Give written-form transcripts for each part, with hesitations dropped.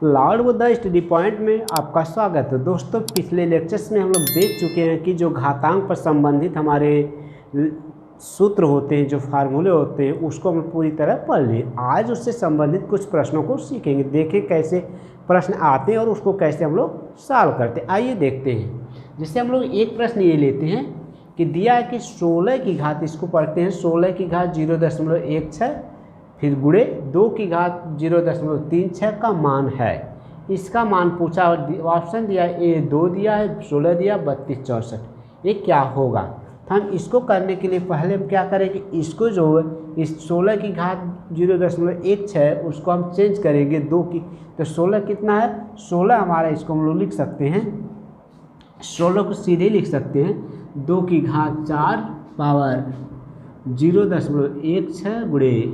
Lord Buddha study point में आपका स्वागत है। दोस्तों, पिछले लेक्चर्स में हम लोग देख चुके हैं कि जो घातांक पर संबंधित हमारे सूत्र होते हैं, जो फार्मूले होते हैं, उसको हम पूरी तरह पढ़ लिए। आज उससे संबंधित कुछ प्रश्नों को सीखेंगे, देखें कैसे प्रश्न आते हैं और उसको कैसे हम लोग सॉल्व करते हैं। आइए देखते हैं। जैसे हम लोग एक प्रश्न ये लेते हैं कि दिया है कि 16 की घात, इसको पढ़ते हैं, 16 की घात 0.16 फिर गुणे 2 की घात 0.36 का मान है। इसका मान पूछा और ऑप्शन दिया है, ए 2 दिया है, 16 दिया, 32, 64। ये क्या होगा? तो हम इसको करने के लिए पहले हम क्या करेंगे, इसको जो है इस 16 की घात 0.16 उसको हम चेंज करेंगे 2 की, तो 16 कितना है, 16 हमारा, इसको हम लोग लिख सकते हैं, 16 को सीधे लिख सकते हैं 2 की घात 4 पावर 0.16 गुणे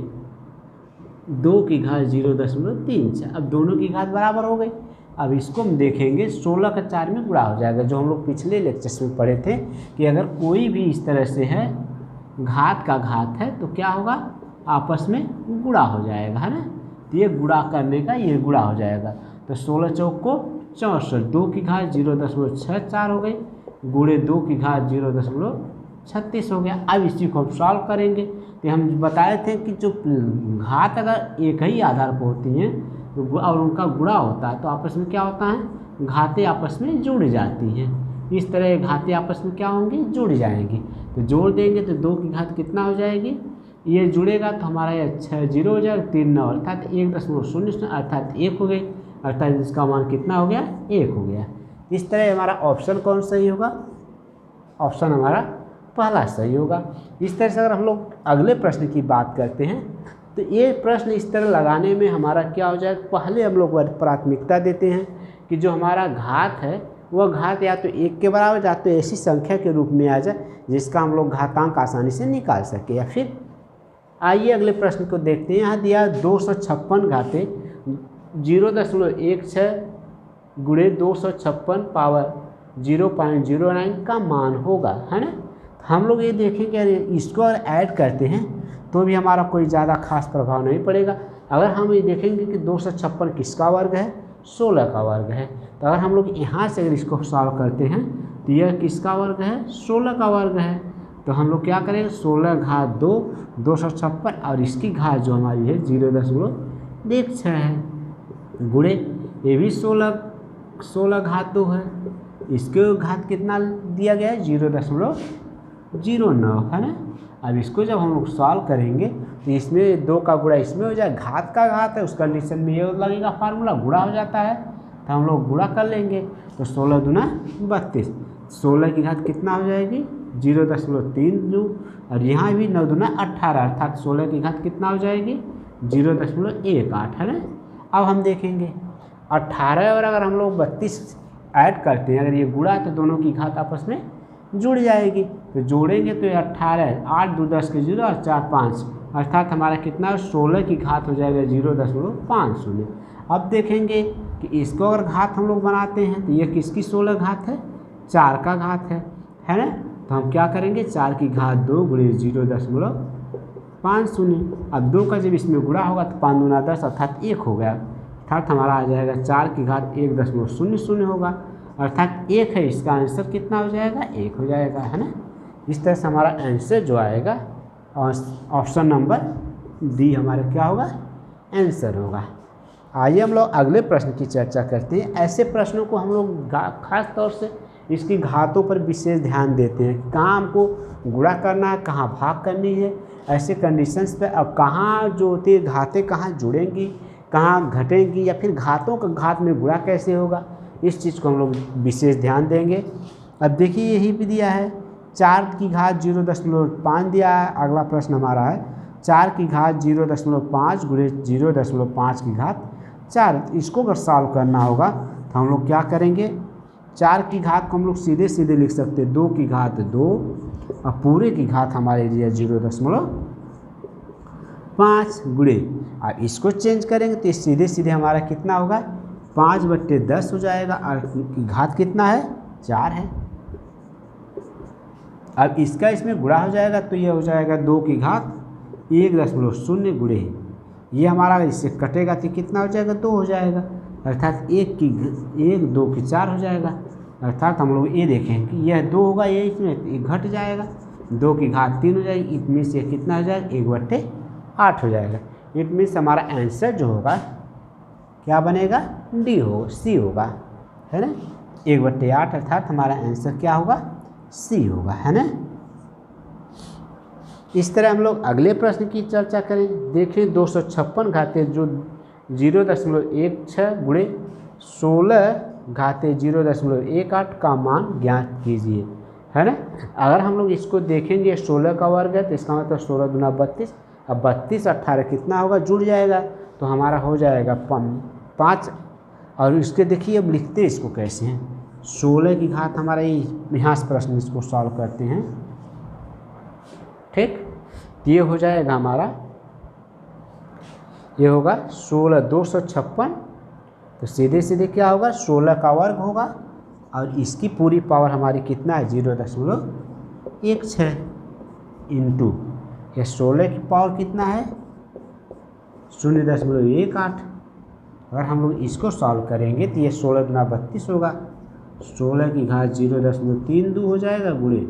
2 की घात 0.36। अब दोनों की घात बराबर हो गई। अब इसको हम देखेंगे 16 का 4 में गुणा हो जाएगा, जो हम लोग पिछले लेक्चर्स में पढ़े थे कि अगर कोई भी इस तरह से है, घात का घात है, तो क्या होगा, आपस में गुणा हो जाएगा, है ना। तो ये गुणा करने का ये गुणा हो जाएगा, तो 16 चौक को 64, 2 की घात 0.64 हो गई, गुणे 2 की घात 0.36 हो गया। अब इसी को हम सॉल्व करेंगे। तो हम बताए थे कि जो घात अगर एक ही आधार पर होती हैं और उनका गुणा होता है तो आपस में क्या होता है, घातें आपस में जुड़ जाती हैं। इस तरह घातें आपस में क्या होंगी, जुड़ जाएंगी। तो जोड़ देंगे तो 2 की घात कितना हो जाएगी, ये जुड़ेगा तो हमारा ये 6 0 हो जाएगा, 3 9 अर्थात 1.0 अर्थात 1 हो गई, अर्थात इसका मान कितना हो गया, 1 हो गया। इस तरह हमारा ऑप्शन कौन सही होगा, ऑप्शन हमारा पहला सही होगा। इस तरह से अगर हम लोग अगले प्रश्न की बात करते हैं तो ये प्रश्न इस तरह लगाने में हमारा क्या हो जाएगा, पहले हम लोग प्राथमिकता देते हैं कि जो हमारा घात है वह घात या तो 1 के बराबर या तो ऐसी संख्या के रूप में आ जाए जिसका हम लोग घातांक आसानी से निकाल सके। या फिर आइए अगले प्रश्न को देखते हैं। यहाँ दिया 256 घाते 0.16 गुणे 256 पावर 0.09 का मान होगा, है ना। हम लोग ये देखेंगे इसको अगर ऐड करते हैं तो भी हमारा कोई ज़्यादा खास प्रभाव नहीं पड़ेगा। अगर हम ये देखेंगे कि 256 किसका वर्ग है, 16 का वर्ग है, तो अगर हम लोग यहाँ से अगर इसको सॉल्व करते हैं तो यह किसका वर्ग है, 16 का वर्ग है। तो हम लोग क्या करेंगे, 16 घात 2 256 और इसकी घात जो हमारी है 0.16 है, गुणे ये भी 16 घात 2 है, इसके घात कितना दिया गया है, 0.09, है ना। अब इसको जब हम लोग सॉल्व करेंगे तो इसमें 2 का गुणा इसमें हो जाए, घात का घात है, उस कंडीशन में ये लगेगा फार्मूला, गुणा हो जाता है, तो हम लोग गुणा कर लेंगे। तो 16 दूना 32, 16 की घात कितना हो जाएगी, 0.32, और यहाँ भी 9 दूना 18 अर्थात 16 की घात कितना हो जाएगी, 0.18, है ना। अब हम देखेंगे 18 और अगर हम लोग 32 ऐड करते हैं, अगर ये गुणा है तो दोनों की घात आपस में जुड़ जाएगी। तो जोड़ेंगे तो ये 18, 8 2 10 के 0 और 4 5, अर्थात हमारा कितना है, 16 की घात हो जाएगा 0.50। अब देखेंगे कि इसको अगर घात हम लोग बनाते हैं तो ये किसकी 16 घात है, 4 का घात है ना। तो हम क्या करेंगे, 4 की घात 2 गुणे 0.50। अब 2 का जब इसमें गुणा होगा तो 5 दूना 10 अर्थात 1 हो गया, अर्थात हमारा आ जाएगा 4 की घात 1.00 होगा, अर्थात 1 है, इसका आंसर कितना हो जाएगा, 1 हो जाएगा, है ना। इस तरह से हमारा आंसर जो आएगा ऑप्शन नंबर डी हमारा क्या होगा, आंसर होगा। आइए हम लोग अगले प्रश्न की चर्चा करते हैं। ऐसे प्रश्नों को हम लोग खास तौर से इसकी घातों पर विशेष ध्यान देते हैं, कहाँ हमको गुणा करना है, कहाँ भाग करनी है, ऐसे कंडीशंस पे। अब कहाँ जो होती है घातें कहाँ जुड़ेंगी, कहाँ घटेंगी, या फिर घातों का घात में गुणा कैसे होगा, इस चीज़ को हम लोग विशेष ध्यान देंगे। अब देखिए यही भी दिया है, 4 की घात 0.5 दिया है। अगला प्रश्न हमारा है 4 की घात 0.5 गुणे 0.5 की घात 4। इसको अगर सॉल्व करना होगा तो हम लोग क्या करेंगे, 4 की घात को हम लोग सीधे सीधे लिख सकते हैं, 2 की घात 2 और पूरे की घात हमारे लिए 0.5 गुणे, अब इसको चेंज करेंगे तो सीधे सीधे हमारा कितना होगा, 5/10 हो जाएगा, और घात कितना है, 4 है। अब इसका इसमें गुणा हो जाएगा तो ये हो जाएगा 2 की घात 1.0 गुणे, ये हमारा इससे कटेगा तो कितना हो जाएगा, 2 हो जाएगा, अर्थात एक 2 की 4 हो जाएगा। अर्थात हम लोग ये देखें कि यह 2 होगा, ये इसमें एक घट जाएगा, 2 की घात 3 हो जाएगी। इट मीन्स ये कितना हो जाएगा, 1/8 हो जाएगा। इट मीन्स हमारा आंसर जो होगा क्या बनेगा, डी होगा, सी होगा, है ना। 1/8 अर्थात हमारा आंसर क्या होगा, सी होगा, है ना। इस तरह हम लोग अगले प्रश्न की चर्चा करें। देखें 256 घाते जो 0.16 गुणे 16 घाते 0.18 का मान ज्ञात कीजिए, है ना। अगर हम लोग इसको देखेंगे 16 का वर्ग है तो इसका मतलब 16 दूना 32। अब 32 18 कितना होगा, जुड़ जाएगा, तो हमारा हो जाएगा 5। और इसके देखिए अब लिखते हैं इसको कैसे हैं। 16 की घात हमारा यहाँ से प्रश्न इसको सॉल्व करते हैं, ठीक। ये हो जाएगा हमारा, ये होगा 16 256, तो सीधे सीधे क्या होगा, 16 का वर्ग होगा और इसकी पूरी पावर हमारी कितना है, 0.16 इंटू ये 16 की पावर कितना है, 0.18। अगर हम लोग इसको सॉल्व करेंगे तो ये 16 गुना 32 होगा, 16 की घात 0.32 हो जाएगा गुणे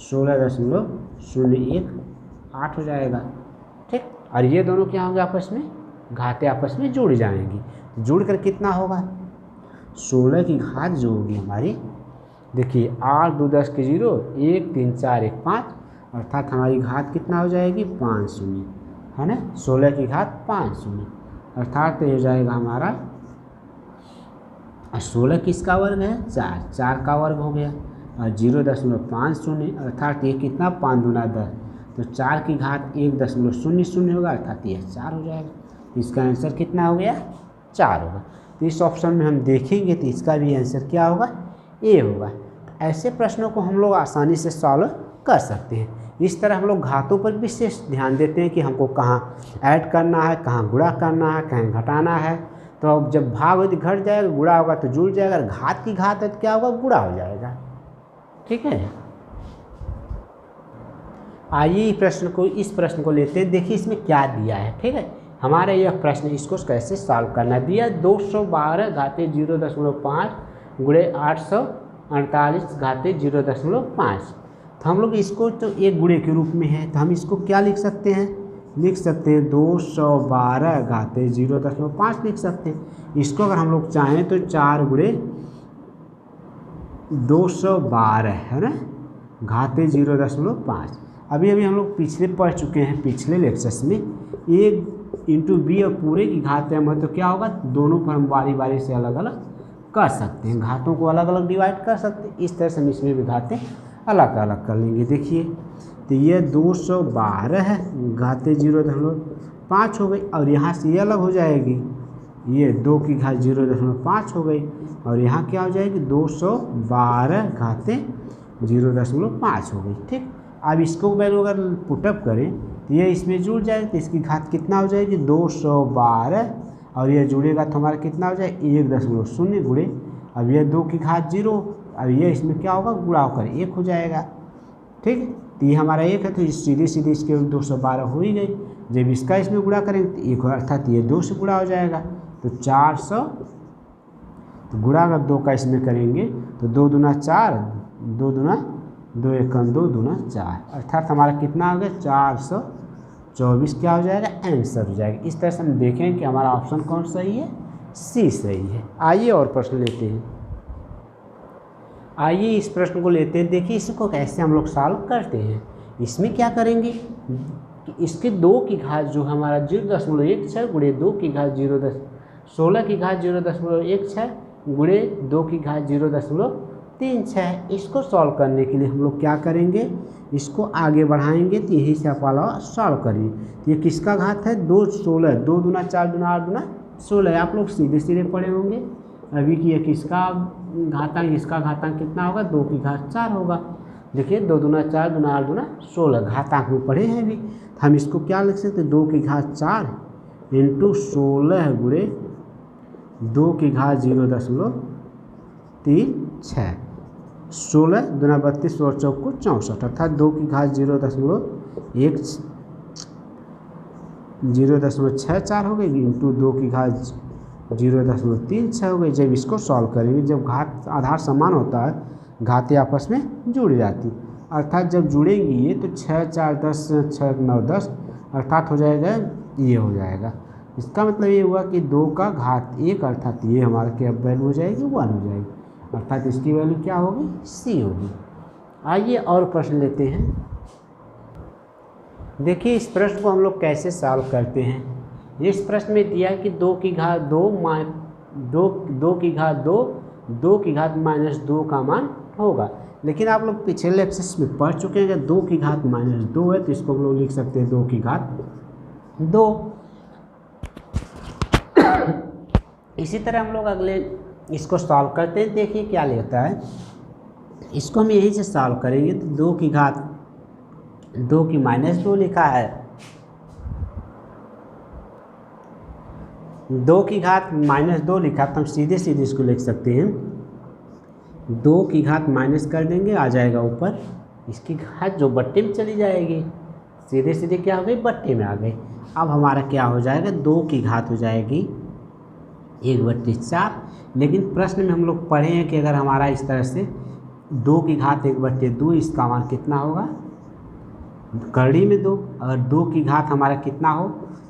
16.018 हो जाएगा, ठीक। और ये दोनों क्या होंगे, आपस में घातें आपस में जुड़ जाएंगी। जुड़ कर कितना होगा, 16 की घात जो होगी हमारी, देखिए 8 2 10 के 0, 1 3 4 1 5, अर्थात हमारी घात कितना हो जाएगी, 5 शून्य, है ना। 16 की घात 5 शून्य, अर्थात ये हो जाएगा हमारा 16 किसका वर्ग है, 4 का वर्ग हो गया और 0.50, अर्थात ये कितना, 5 दूना 10, तो 4 की घात 1.00 होगा, अर्थात ये 4 हो जाएगा। इसका आंसर कितना हो गया, 4 होगा। तो इस ऑप्शन में हम देखेंगे तो इसका भी आंसर क्या होगा, ए होगा। तो ऐसे प्रश्नों को हम लोग आसानी से सॉल्व कर सकते हैं। इस तरह हम लोग घातों पर विशेष ध्यान देते हैं कि हमको कहाँ ऐड करना है, कहाँ गुणा करना है, कहाँ घटाना है। तो अब जब भाग यदि घट जाएगा, गुणा होगा तो जुड़ जाएगा, घात की घात है तो क्या होगा, गुणा हो जाएगा, ठीक है। आइए इस प्रश्न को लेते हैं। देखिए इसमें क्या दिया है, ठीक है। हमारा यह प्रश्न, इसको कैसे सॉल्व करना दिया, 212 घाते 0.5 गुणे 848 घाते 0.5। तो हम लोग इसको तो एक गुणे के रूप में है, तो हम इसको क्या लिख सकते हैं, लिख सकते हैं 212 घाते 0.5 लिख सकते हैं। इसको अगर हम लोग चाहें तो 4 गुणे 212, है ना, घाते 0.5। अभी हम लोग पिछले पढ़ चुके हैं, पिछले लेक्चर्स में a इंटू बी और पूरे की घात है, मतलब क्या होगा, दोनों पर हम बारी बारी से अलग अलग कर सकते हैं, घातों को अलग अलग डिवाइड कर सकते हैं। इस तरह से हम इसमें भी घातें अलग अलग कर लेंगे। देखिए तो ये 212 है घाते 0.5 हो गई, और यहाँ से ये अलग हो जाएगी, ये 2 की घात 0.5 हो गई, और यहाँ क्या हो जाएगी, 212 घाते 0.5 हो गई, ठीक। अब इसको वैल्यू अगर पुटअप करें तो ये इसमें जुड़ जाएगा, तो इसकी घात कितना हो जाएगी, 212, और ये जुड़ेगा तो हमारा कितना हो जाएगा, 1.0 गुणे, अब ये 2 की घात 0, अब ये इसमें क्या होगा, गुणा होकर 1 हो जाएगा, ठीक। तो ये हमारा 1 है, तो सीधे सीधे इसके 212 हो ही गई। जब इसका इसमें गुणा करेंगे तो 1, अर्थात ये 2 से गुणा हो जाएगा, तो 400, तो गुणा अगर 2 का इसमें करेंगे तो 2 दूना 4, 2 दूना 2 एकम 2 दूना 4, अर्थात हमारा कितना हो गया, 424 क्या हो जाएगा, आंसर हो जाएगा। इस तरह से हम देखें कि हमारा ऑप्शन कौन सही है, सी सही है। आइए और प्रश्न लेते हैं। आइए इस प्रश्न को लेते हैं। देखिए इसको कैसे हम लोग सॉल्व करते हैं। इसमें क्या करेंगे कि इसके 2 की घात जो हमारा 0.16 गुणे 2 की घात 16 की घात 0.16 गुणे 2 की घात 0.36, इसको सॉल्व करने के लिए हम लोग क्या करेंगे, इसको आगे बढ़ाएंगे तो यही से आप वाला सॉल्व करिए। तो ये किसका घात है, 2 16, 2 दूना 4 दूना 8 दूना 16, आप लोग सीधे सीधे पढ़े होंगे अभी कि ये किसका घातांक, इसका घातांक कितना होगा, 2 की घात 4 होगा। देखिए 2 दूना 4 दूना 8 दूना 16, घातांक में पढ़े हैं अभी। तो हम इसको क्या लिख सकते हैं, 2 की घात 4 इंटू 16 गुणे 2 की घात 0.36, 16 दूना 32 और 4 64, अर्थात 2 की घात 0.64 हो गई इंटू 2 की घात 0.36 हो गई। जब इसको सॉल्व करेंगे, जब घात आधार समान होता है, घातें आपस में जुड़ जाती, अर्थात जब जुड़ेंगी ये तो 6 4 10 6 9 10 अर्थात हो जाएगा, ये हो जाएगा। इसका मतलब ये हुआ कि 2 का घात 1 अर्थात ये हमारा क्या वैल्यू हो जाएगी, 1 हो जाएगी, अर्थात इसकी वैल्यू क्या होगी, C होगी। आइए और प्रश्न लेते हैं। देखिए इस प्रश्न को हम लोग कैसे सॉल्व करते हैं। इस प्रश्न में दिया कि 2 की घात 2 2 की घात 2 2 की घात -2 का मान होगा। लेकिन आप लोग पिछले लेक्चर्स में पढ़ चुके हैं कि 2 की घात -2 है तो इसको हम लोग लिख सकते हैं 2 की घात 2। इसी तरह हम लोग अगले इसको सॉल्व करते हैं। देखिए क्या लेता है, इसको हम यहीं से सॉल्व करेंगे तो 2 की घात 2 की -2 लिखा है, 2 की घात -2 लिखा तो हम सीधे सीधे इसको लिख सकते हैं 2 की घात माइनस कर देंगे, आ जाएगा ऊपर, इसकी घात जो बट्टे में चली जाएगी, सीधे सीधे क्या हो गई, बट्टे में आ गई। अब हमारा क्या हो जाएगा, 2 की घात हो जाएगी 1/4। लेकिन प्रश्न में हम लोग पढ़े हैं कि अगर हमारा इस तरह से 2 की घात 1/2, इसका मान कितना होगा, करड़ी में 2। अगर 2 की घात हमारा कितना हो,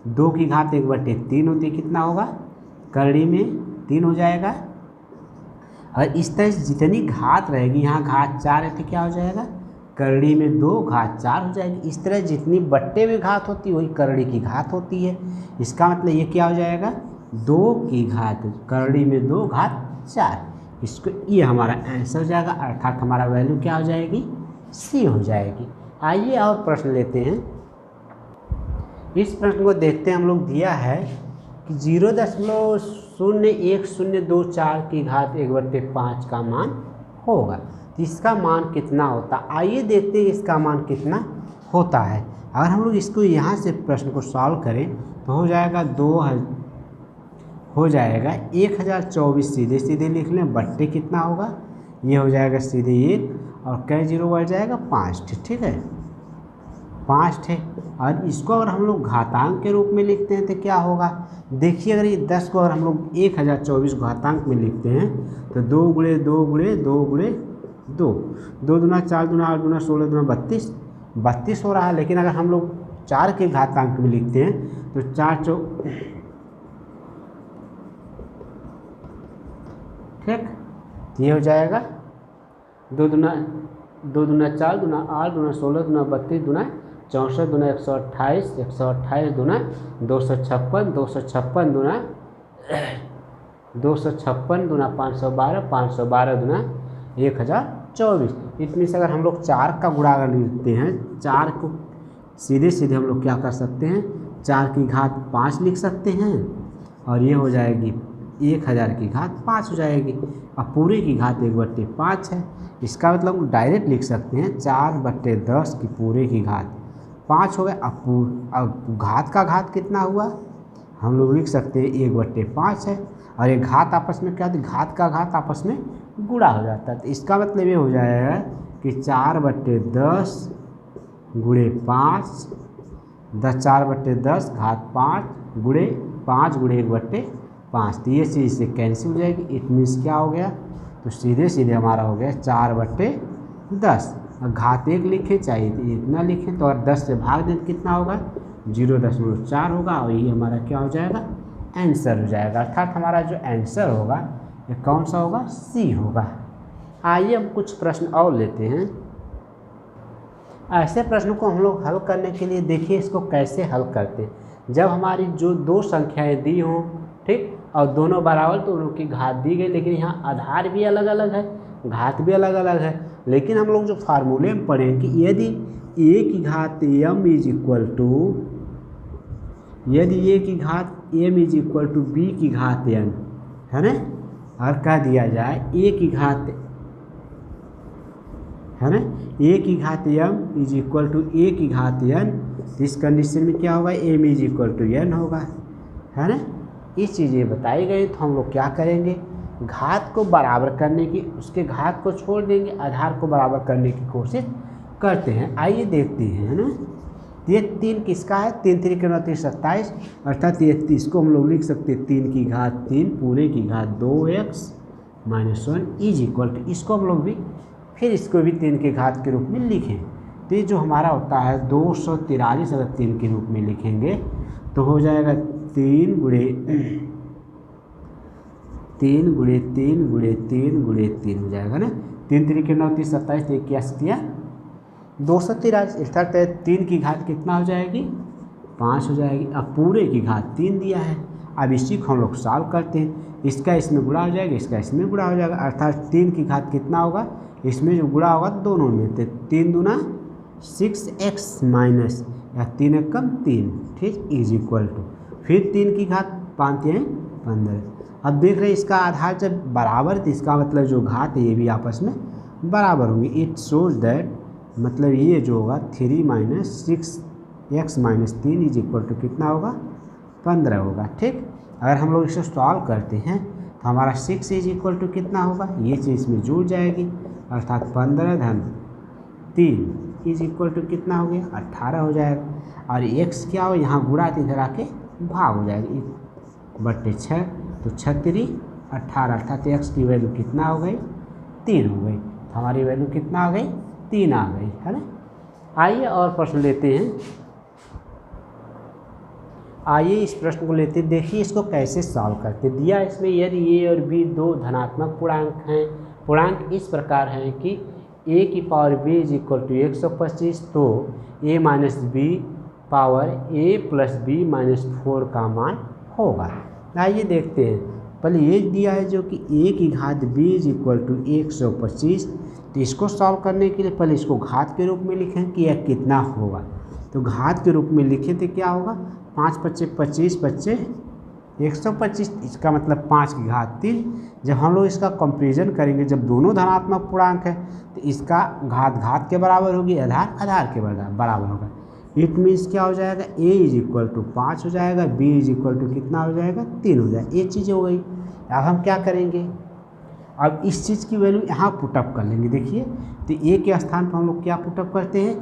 2 की घात 1/3 होती है, कितना होगा, करड़ी में 3 हो जाएगा। और इस तरह से जितनी घात रहेगी, यहाँ घात 4 है तो क्या हो जाएगा, करड़ी में 2 घात 4 हो जाएगी। इस तरह जितनी बट्टे में घात होती है वही करड़ी की घात होती है। इसका मतलब ये क्या हो जाएगा, 2 की घात करड़ी में 2 घात 4, इसको ये हमारा आंसर हो जाएगा, अर्थात हमारा वैल्यू क्या हो जाएगी, C हो जाएगी। आइए और प्रश्न लेते हैं। इस प्रश्न को देखते हैं, हम लोग दिया है कि 0.0124 की घात 1/5 का मान होगा, तो इसका मान कितना होता। आइए देखते हैं इसका मान कितना होता है। अगर हम लोग इसको यहाँ से प्रश्न को सॉल्व करें तो हो जाएगा 1024, सीधे सीधे लिख लें, बट्टे कितना होगा, ये हो जाएगा सीधे 1 और कई जीरो बढ़ जाएगा 5, ठीक है, 5 है। और इसको अगर हम लोग घातांक के रूप में लिखते हैं तो क्या होगा, देखिए अगर ये 10 को अगर हम लोग 1024 घातांक में लिखते हैं तो 2 गुणे 2 गुणे 2 गुणे 2, 2 दूना 4 दूना 8 दूना 16 दूना 32 हो रहा है। लेकिन अगर हम लोग 4 के घातांक में लिखते हैं तो 4 चौक, ठीक, ये हो जाएगा 2 दूना 4 दूना 8 दूना 16 दूना 32 दूना 64 दूना 128, 128 दूना 256, 256 दूना 512, 512 दूना 1024। इतनी से अगर हम लोग 4 का गुणा अगर लिखते हैं, 4 को सीधे सीधे हम लोग क्या कर सकते हैं, 4 की घात 5 लिख सकते हैं और ये हो जाएगी 1000 की घात 5 हो जाएगी। अब पूरे की घात 1/5 है, इसका मतलब डायरेक्ट लिख सकते हैं 4/10 की पूरे की घात 5 हो गए। अब घात का घात कितना हुआ, हम लोग लिख सकते हैं 1/5 है, और ये घात आपस में क्या, घात का घात आपस में गुणा हो जाता है। तो इसका मतलब ये हो जाएगा कि 4/10 गुणे 5, 4/10 घात 5 गुणे 5 गुणे 1/5, तो ये चीज़ से कैंसिल हो जाएगी। इट मीन्स क्या हो गया, तो सीधे सीधे हमारा हो गया 4/10। घात 1 लिखे चाहिए तो इतना लिखें, तो और 10 से भाग दें कितना होगा, 0.4 होगा, और ये हमारा क्या हो जाएगा, आंसर हो जाएगा। अर्थात हमारा जो आंसर होगा ये कौन सा होगा, C होगा। आइए हम कुछ प्रश्न और लेते हैं। ऐसे प्रश्नों को हम लोग हल करने के लिए देखिए इसको कैसे हल करते हैं। जब हमारी जो 2 संख्याएँ दी हों, ठीक, और दोनों बराबर तो उनकी घात दी गई, लेकिन यहाँ आधार भी अलग अलग है, घात भी अलग अलग है। लेकिन हम लोग जो फार्मूले में पढ़े कि यदि a की घात m इज इक्वल टू, यदि a की घात m is equal to b की घात n है ना, और कह दिया जाए a की घात है ना, a की घात m is equal to a की घात n, तो इस कंडीशन में क्या होगा, m is equal to n होगा, है ना। इस चीज़ें बताई गई, तो हम लोग क्या करेंगे, घात को बराबर करने की, उसके घात को छोड़ देंगे, आधार को बराबर करने की कोशिश करते हैं। आइए देखते हैं, है ना। तो ये 3 किसका है, 3 3 के 9 3 27, अर्थात ये इसको हम लोग लिख सकते हैं 3 की घात 3 पूरे की घात 2x - 1 इज इक्वल टू, इसको हम लोग भी फिर इसको भी 3 की घात के रूप में लिखें। तो ये जो हमारा होता है 243, अगर 3 के रूप में लिखेंगे तो हो जाएगा 3 गुणे 3 गुणे 3 गुणे 3 गुणे 3 हो जाएगा ना। 3 3 के 9 3 27, तो क्या किया 243, अर्थात 3 की घात कितना हो जाएगी 5 हो जाएगी। अब पूरे की घात 3 दिया है, अब इसी को हम लोग सॉल्व करते हैं, इसका इसमें गुणा हो जाएगा, इसका इसमें गुणा हो जाएगा, अर्थात 3 की घात कितना होगा, इसमें जो गुणा होगा दोनों में, तो 3 दूना 6x माइनस या 3 एकम 3, ठीक, इज इक्वल टू फिर 3 की घात 5 है 15। अब देख रहे हैं इसका आधार जब बराबर, तो इसका मतलब जो घात है ये भी आपस में बराबर होंगे। इट शोज दैट, मतलब ये जो होगा 3 - 6x - 3 इज इक्वल टू कितना होगा 15 होगा, ठीक। अगर हम लोग इसे सॉल्व करते हैं तो हमारा 6 इज इक्वल टू कितना होगा, ये चीज़ इसमें जुड़ जाएगी, अर्थात 15 धन 3 इज इक्वल टू कितना हो गया 18 हो जाएगा। और x क्या हो, यहाँ गुणा तो इधर आके भाग हो जाएगा, बट्टे 6, तो 6 3 18, अर्थात x की वैल्यू कितना हो गई 3 हो गई। तो हमारी वैल्यू कितना आ गई 3 आ गई, है ना। आइए और प्रश्न लेते हैं, आइए इस प्रश्न को लेते हैं। देखिए इसको कैसे सॉल्व करते दिया इसमें, यदि a और b दो धनात्मक पूर्णांक हैं, पूर्णांक इस प्रकार हैं कि a की power b is equal to 125, तो a minus b power a plus b minus 4 का मान होगा। आइए देखते हैं, पहले ये दिया है जो कि a की घात b इज इक्वल टू 125, तो इसको सॉल्व करने के लिए पहले इसको घात के रूप में लिखें कि यह कितना होगा। तो घात के रूप में लिखें तो क्या होगा, 5 × 25 बच्चे 125, इसका मतलब 5 की घात 3। जब हम लोग इसका कंपेरिजन करेंगे, जब दोनों धनात्मक पूर्णांक है तो इसका घात घात के बराबर होगी, आधार आधार के बराबर होगा। इट मीन्स क्या हो जाएगा, a इज इक्वल टू 5 हो जाएगा, b इज इक्वल टू कितना हो जाएगा 3 हो जाएगा। ये चीज़ हो गई। अब हम क्या करेंगे, अब इस चीज़ की वैल्यू यहाँ पुटअप कर लेंगे। देखिए तो a के स्थान पर हम लोग क्या पुटअप करते हैं,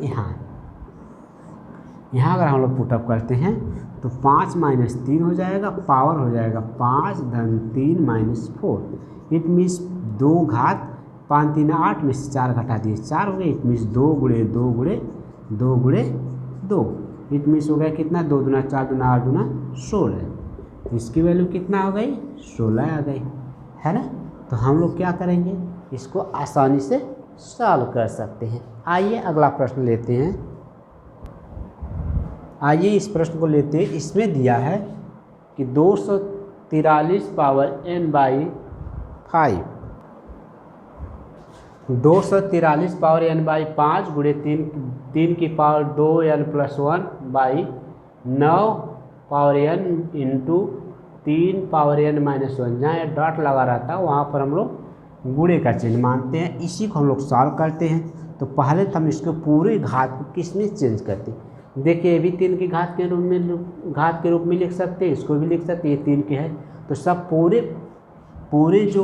यहाँ अगर हम लोग पुटअप करते हैं तो 5 - 3 हो जाएगा, पावर हो जाएगा 5 धन 3 - 4। इट मीन्स 2 घात 5 3 8 में से 4 घटा दिए 4 हो गए। इट मीन्स 2 गुणे 2 गुणे 2 गुणे 2, इट मीन्स हो गया कितना 2 दूना 4 दूना 8 दूना 16। इसकी वैल्यू कितना हो गई 16 आ गई, है ना। तो हम लोग क्या करेंगे, इसको आसानी से सॉल्व कर सकते हैं। आइए अगला प्रश्न लेते हैं। आइए इस प्रश्न को लेते हैं। इसमें दिया है कि 243 पावर n/5, 243 पावर n/5 गुणे 3 की power 2n+1/9 power n into 3 power n-1। जहाँ ये डॉट लगा रहता है वहाँ पर हम लोग गुणे का चिन्ह मानते हैं। इसी को हम लोग सॉल्व करते हैं। तो पहले तो हम इसको पूरे घात को किसमें चेंज करते हैं। देखिए ये भी 3 की घात के रूप में लिख सकते हैं, इसको भी लिख सकते हैं, ये 3 के है। तो सब पूरे जो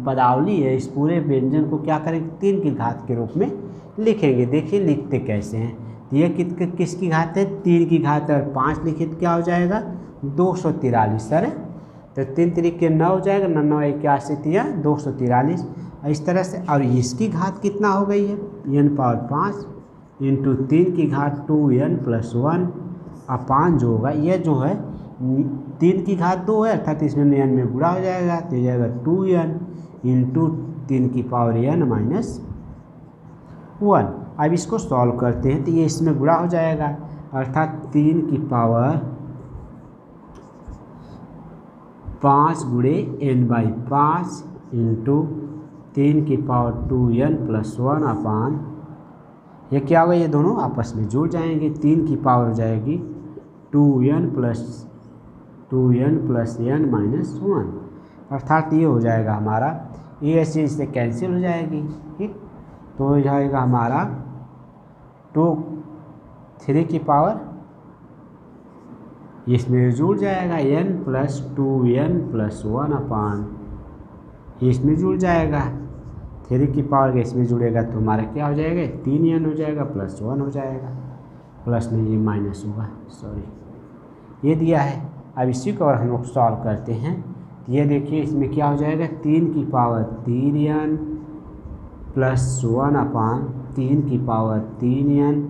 पदावली है, इस पूरे व्यंजन को क्या करेंगे 3 की घात के रूप में लिखेंगे। देखिए लिखते कैसे हैं। तो ये किसकी घात है 3 की घात है, और 5 लिखे तो क्या हो जाएगा 243 है। तो 3 3 के 9 हो जाएगा, 9 9 81 243 इस तरह से। और इसकी घात कितना हो गई है n⁵ इंटू 3 की घात 2n+1 अपान जो होगा, ये जो है 3 की घात 2 है, अर्थात इसमें n में गुणा हो जाएगा, तो हो जाएगा 2n इंटू 3 की पावर n-1। अब इसको सॉल्व करते हैं तो ये इसमें गुणा हो जाएगा, अर्थात 3 की पावर 5 गुणे n/5 इंटू 3 की पावर 2n+1 अपान, ये क्या होगा, ये दोनों आपस में जुड़ जाएंगे। 3 की पावर हो जाएगी 2n+n-1, अर्थात ये हो जाएगा हमारा, ये ऐसे इससे कैंसिल हो जाएगी, ठीक। तो हो जाएगा हमारा 3 की पावर इसमें जुड़ जाएगा n+2n+1 अपान, इसमें जुड़ जाएगा 3 की पावर इसमें जुड़ेगा तो हमारा क्या हो जाएगा 3n हो जाएगा +1 हो जाएगा, प्लस नहीं, ये माइनस होगा, सॉरी, ये दिया है। अब इसी को अगर हम लोग सॉल्व करते हैं तो ये देखिए इसमें क्या हो जाएगा, 3 की पावर 3n प्लस 1/3 की पावर 3n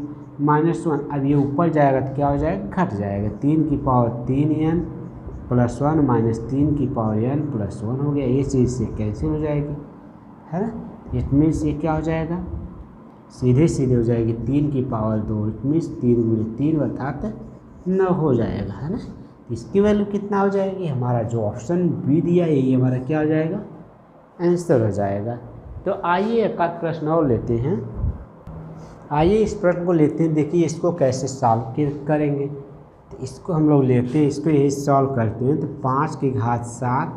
माइनस 1। अब ये ऊपर जाएगा तो क्या हो जाएगा, घट जाएगा, 3 की पावर 3n प्लस 1 माइनस 3 की पावर n प्लस 1 हो गया। ये चीज़ से कैंसिल हो जाएगी, है ना। इट मीन्स ये क्या हो जाएगा, सीधे सीधे हो जाएगी 3 की पावर 2, इट मीन्स 3 गुणे 3 अर्थात 9 हो जाएगा, है ना। इसकी वैल्यू कितना हो जाएगी, हमारा जो ऑप्शन बी दिया है यही हमारा क्या हो जाएगा, आंसर हो जाएगा। तो आइए एक आध प्रश्न और लेते हैं। आइए इस प्रश्न को लेते हैं, देखिए इसको कैसे सॉल्व करेंगे। तो इसको हम लोग लेते हैं, इसको यही सॉल्व करते हैं। तो 5 की घात 7,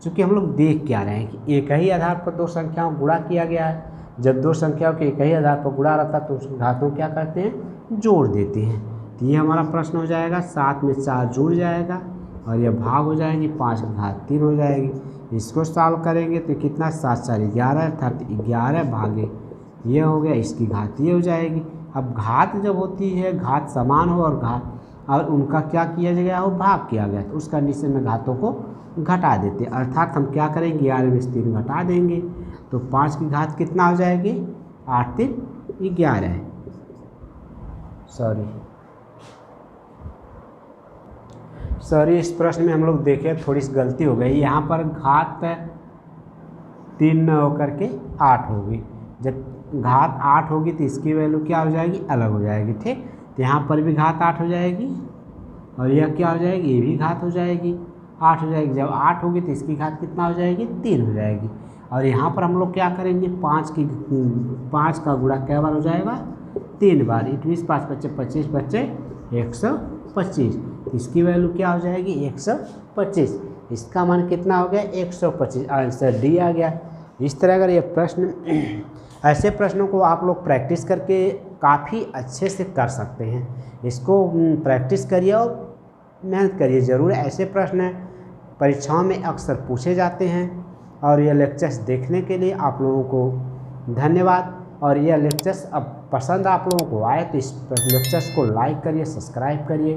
चूँकि हम लोग देख क्या रहे हैं कि एक ही आधार पर दो संख्याओं गुणा किया गया है। जब दो संख्याओं के एक ही आधार पर गुणा रहता है तो उस घातों क्या करते हैं, जोड़ देते हैं। तो ये हमारा प्रश्न हो जाएगा, 7 में 4 जुड़ जाएगा और यह भाग हो जाएगी, 5 की घात 3 हो जाएगी। इसको सॉल्व करेंगे तो कितना, 7 4 11 अर्थात 11 भागे ये हो गया, इसकी घात ये हो जाएगी। अब घात जब होती है, घात समान हो और उनका क्या किया गया हो, भाग किया गया, तो उस कंडीशन में घातों को घटा देते हैं। अर्थात हम क्या करेंगे, 11 में से 3 घटा देंगे तो 5 की घात कितना हो जाएगी, 8 3 11। सॉरी इस प्रश्न में हम लोग देखें थोड़ी सी गलती हो गई, यहाँ पर घात 3 न होकर के 8 होगी। जब घात 8 होगी तो इसकी वैल्यू क्या हो जाएगी, अलग हो जाएगी, ठीक। तो यहाँ पर भी घात 8 हो जाएगी और यह क्या हो जाएगी, ये भी घात हो जाएगी 8 हो जाएगी। जब 8 होगी तो इसकी घात कितना हो जाएगी, 3 हो जाएगी। और यहाँ पर हम लोग क्या करेंगे, 5 का गुणा क्या बार हो जाएगा, 3 बार। इट मीन्स 5 बच्चे 25 बच्चे 125, इसकी वैल्यू क्या हो जाएगी, 125। इसका मान कितना हो गया, 125। आंसर डी आ गया। इस तरह अगर ये प्रश्न, ऐसे प्रश्नों को आप लोग प्रैक्टिस करके काफ़ी अच्छे से कर सकते हैं। इसको प्रैक्टिस करिए और मेहनत करिए ज़रूर। ऐसे प्रश्न परीक्षाओं में अक्सर पूछे जाते हैं। और यह लेक्चर्स देखने के लिए आप लोगों को धन्यवाद। और यह लेक्चर्स अब पसंद आप लोगों को आए तो इस लेक्चर्स को लाइक करिए, सब्सक्राइब करिए।